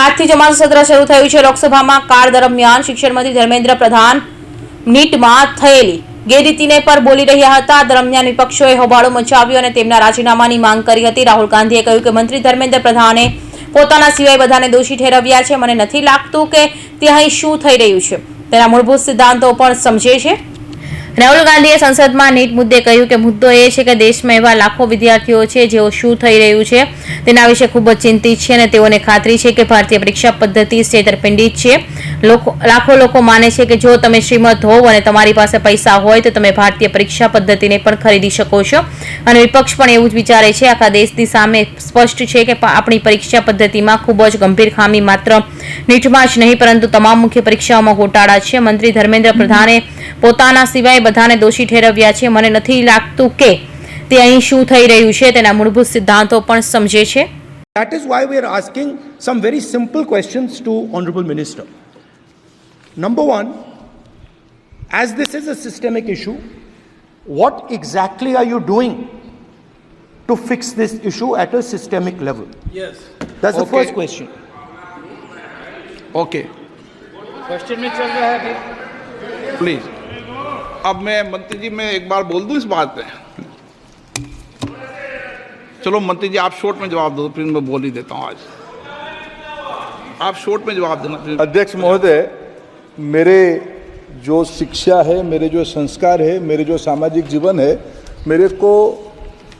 આજથી ચોમાસું સત્ર શરૂ થયું છે। લોકસભામાં કાળ દરમિયાન શિક્ષણ મંત્રી ધર્મેન્દ્ર પ્રધાન નીટમાં થયેલી ગેરરીતિને પર બોલી રહ્યા હતા। દરમિયાન વિપક્ષોએ હોબાળો મચાવ્યો અને તેમના રાજીનામાની માંગ કરી હતી। રાહુલ ગાંધીએ કહ્યું કે મંત્રી ધર્મેન્દ્ર પ્રધાને પોતાના સિવાય બધાને દોષી ઠેરવ્યા છે। મને નથી લાગતું કે તે અહીં શું થઈ રહ્યું છે, તેના મૂળભૂત સિદ્ધાંતો પણ સમજે છે। રાહુલ ગાંધીએ સંસદમાં નીટ મુદ્દે કહ્યું કે મુદ્દો એ છે કે દેશમાં એવા લાખો વિદ્યાર્થીઓ છે જેઓ શું થઈ રહ્યું છે તેના વિશે ખૂબ જ ચિંતિત છે અને તેઓને ખાતરી છે કે ભારતીય પરીક્ષા પદ્ધતિ છેતરપિંડી છે। લાખો લોકો માને છે કે જો તમે શ્રીમંત હોવ અને તમારી પાસે પૈસા હોય તો તમે ભારતીય પરીક્ષા પદ્ધતિને પણ ખરીદી શકો છો અને વિપક્ષ પણ એવું જ વિચારે છે। આખા દેશની સામે સ્પષ્ટ છે કે આપણી પરીક્ષા પદ્ધતિમાં ખૂબ જ ગંભીર ખામી માત્ર નીટમાં જ નહીં પરંતુ તમામ મુખ્ય પરીક્ષાઓમાં ગોટાળા છે। મંત્રી ધર્મેન્દ્ર પ્રધાને પોતાના સિવાય બધાને દોષી ઠેરવ્યા છે। મને નથી લાગતું કે તે અહીં શું થઈ રહ્યું છે તેના મૂળભૂત સિદ્ધાંતો પણ સમજે છે। That is why we are asking some very simple questions to Honorable Minister. Number one, as this is a systemic issue, what exactly are you doing to fix this issue at a systemic level? Yes. That's the first question. Okay. Question में चल रहा है अभी, please. अब मैं मंत्री जी मैं एक बार बोल दूं इस बात पे। चलो मंत्री जी आप शॉर्ट में जवाब दो, फिर मैं बोल ही देता हूं। आज आप शॉर्ट में जवाब देना। अध्यक्ष महोदय, मेरे जो शिक्षा है, मेरे जो संस्कार है, मेरे जो सामाजिक जीवन है, मेरे को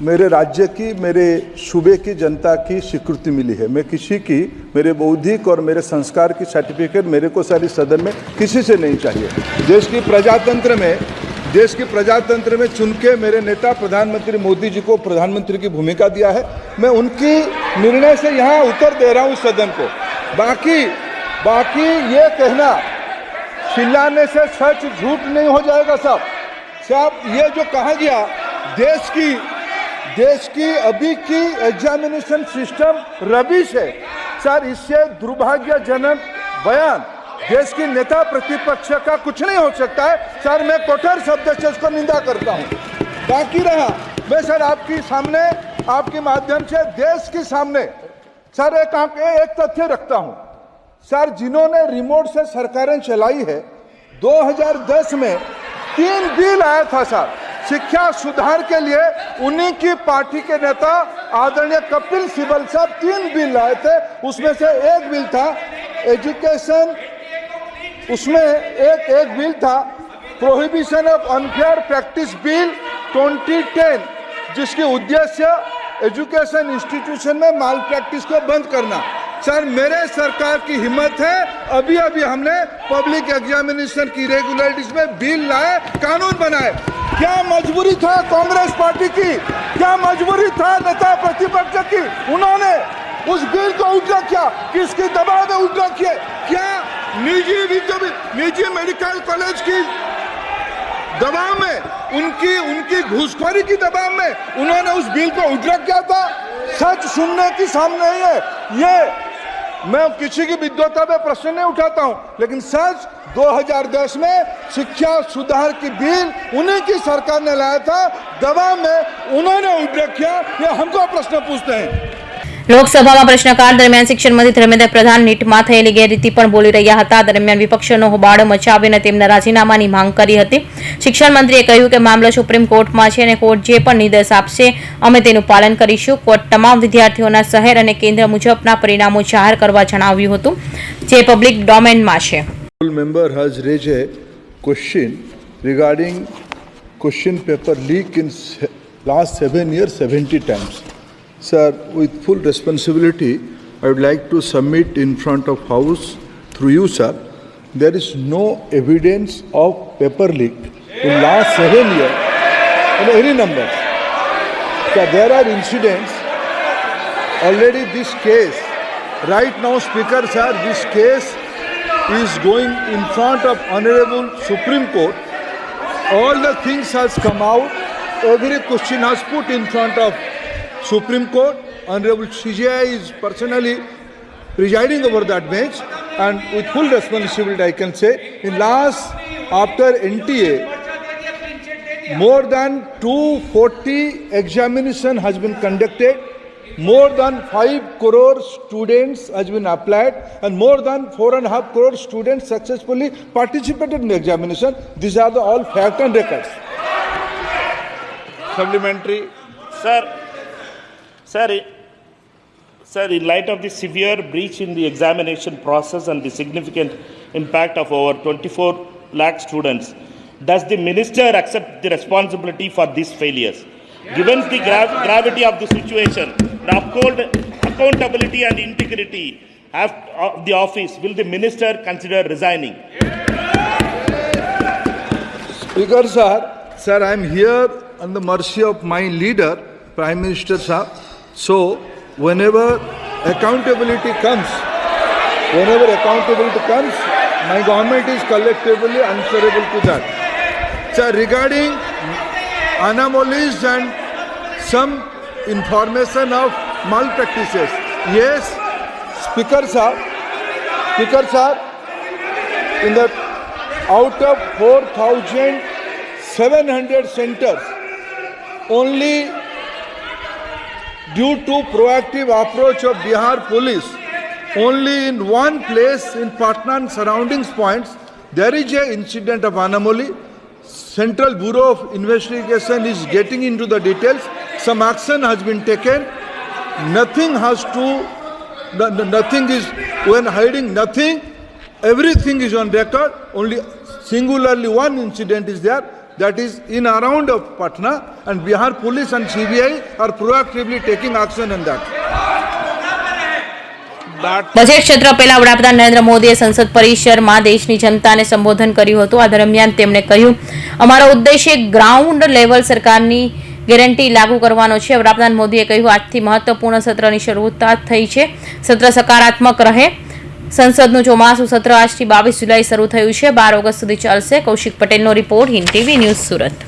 मेरे राज्य की, मेरे सूबे की जनता की स्वीकृति मिली है। मैं किसी की, मेरे बौद्धिक और मेरे संस्कार की सर्टिफिकेट मेरे को सारी सदन में किसी से नहीं चाहिए। देश की प्रजातंत्र में चुन के मेरे नेता प्रधानमंत्री मोदी जी को प्रधानमंत्री की भूमिका दिया है। मैं उनकी निर्णय से यहाँ उत्तर दे रहा हूँ सदन को। बाकी ये कहना चिल्लाने से सच झूठ नहीं हो जाएगा साहब। ये जो कहा गया देश की अभी की एग्जामिनेशन सिस्टम रबिश है सर, इससे दुर्भाग्यजनक बयान देश की नेता प्रतिपक्ष का कुछ नहीं हो सकता है सर। मैं कठोर शब्द से इसको निंदा करता हूं। बाकी रहा, मैं सर आपके सामने, आपके माध्यम से देश के सामने सर एक तथ्य रखता हूं सर। जिन्होंने रिमोट से सरकारें चलाई है, 2010 में 3 बिल आया था सर शिक्षा सुधार के लिए। उन्हीं की पार्टी के नेता आदरणीय कपिल सिब्बल साहब 3 बिल लाए थे। उसमें से एक बिल था एजुकेशन, उसमें एक बिल था prohibition of unfair practice bill 2010, जिसकी उद्देश्य एजुकेशन इंस्टीट्यूशन में माल प्रैक्टिस को बंद करना। सर मेरे सरकार की हिम्मत है, अभी हमने पब्लिक एग्जामिनेशन की रेगुलरिटीज में बिल लाए, कानून बनाए। क्या मजबूरी था कांग्रेस पार्टी की, क्या मजबूरी था नेता प्रतिपक्ष की? उन्होंने उस बिल को उल्टा किया, किसके दबाव में उल्टा किया? क्या निजी मेडिकल कॉलेज की दबाव में, उनकी घूसखोरी की दबाव में उन्होंने उस बिल को उल्टा किया था। सच सुनने की सामने नहीं है ये। मैं किसी की विद्वता पे प्रश्न नहीं उठाता हूं, लेकिन सच 2010 में शिक्षा सुधार की बिल उन्हीं की सरकार ने लाया था, दबाव में उन्होंने उल्टा किया। ये हमको प्रश्न पूछते हैं। લોકસભામાં પ્રશ્નકાળ દરમિયાન શિક્ષણ મંત્રી ધર્મેન્દ્ર પ્રધાન નીટમાં થયેલી ગેરરીતિ પણ બોલી રહ્યા હતા। દરમિયાન વિપક્ષોનો હોબાળો મચાવીને તેમના રાજીનામાની માંગ કરી હતી। શિક્ષણ મંત્રીએ કહ્યું કે મામલો સુપ્રીમ કોર્ટમાં છે અને કોર્ટ જે પણ નિર્દેશ આપશે અમે તેનું પાલન કરીશું। કોર્ટ તમામ વિદ્યાર્થીઓના શહેર અને કેન્દ્ર મુજબના પરિણામો જાહેર કરવા જણાવ્યું હતું જે પબ્લિક ડોમેનમાં છે। Member has raised a question regarding question paper leak in last 7 years 70 times. Sir, with full responsibility, I would like to submit in front of House through you, sir. There is no evidence of paper leak in last 7 years. Any numbers. So there are incidents. Already this case, right now, Speaker, sir, this case is going in front of Honorable Supreme Court. All the things has come out. Every question has put in front of Supreme Court. Honorable CJI is personally presiding over that bench, and with full responsibility I can say, in last, after NTA, more than 240 examination has been conducted more than 5 crore students has been applied and more than 4.5 crore students successfully participated in the examination. These are the all fact and records. Supplementary. Sir, in light of the severe breach in the examination process and the significant impact of over 24 lakh students, does the minister accept the responsibility for these failures? Given the gravity of the situation, the uphold accountability and integrity of the office, will the minister consider resigning? Speaker sir, I am here on the mercy of my leader, Prime Minister sir. So, whenever accountability comes, my government is collectively answerable to that. Sir, regarding anomalies and some information of malpractices, yes, Speaker sir, in the out of 4,700 centers, only due to proactive approach of Bihar police, only in one place in Patna and surroundings points, there is a incident of anomaly. Central Bureau of Investigation is getting into the details. Some action has been taken. Nothing is, when hiding nothing, everything is on record. Only singularly one incident is there. That is in around of Patna, and Bihar police and CBI are proactively taking action on that. Budget સત્ર પહેલા વડાપ્રધાન નરેન્દ્ર મોદીએ સંસદ પરિસરમાં દેશની જનતાને સંબોધન કર્યું હતું. આ દરમિયાન તેમણે કહ્યું, અમારો ઉદ્દેશ્ય ગ્રાઉન્ડ લેવલ સરકારની ગેરંટી લાગુ કરવાનો છે. વડાપ્રધાન મોદીએ કહ્યું, આજથી મહત્વપૂર્ણ સત્રની શરૂઆત થઈ છે. સત્ર સકારાત્મક રહે. સંસદનું ચોમાસું સત્ર આજથી 22 જુલાઈ શરૂ થયું છે. 12 ઓગસ્ટ સુધી ચાલશે. કૌશિક પટેલનો report, Hind TV news, Surat.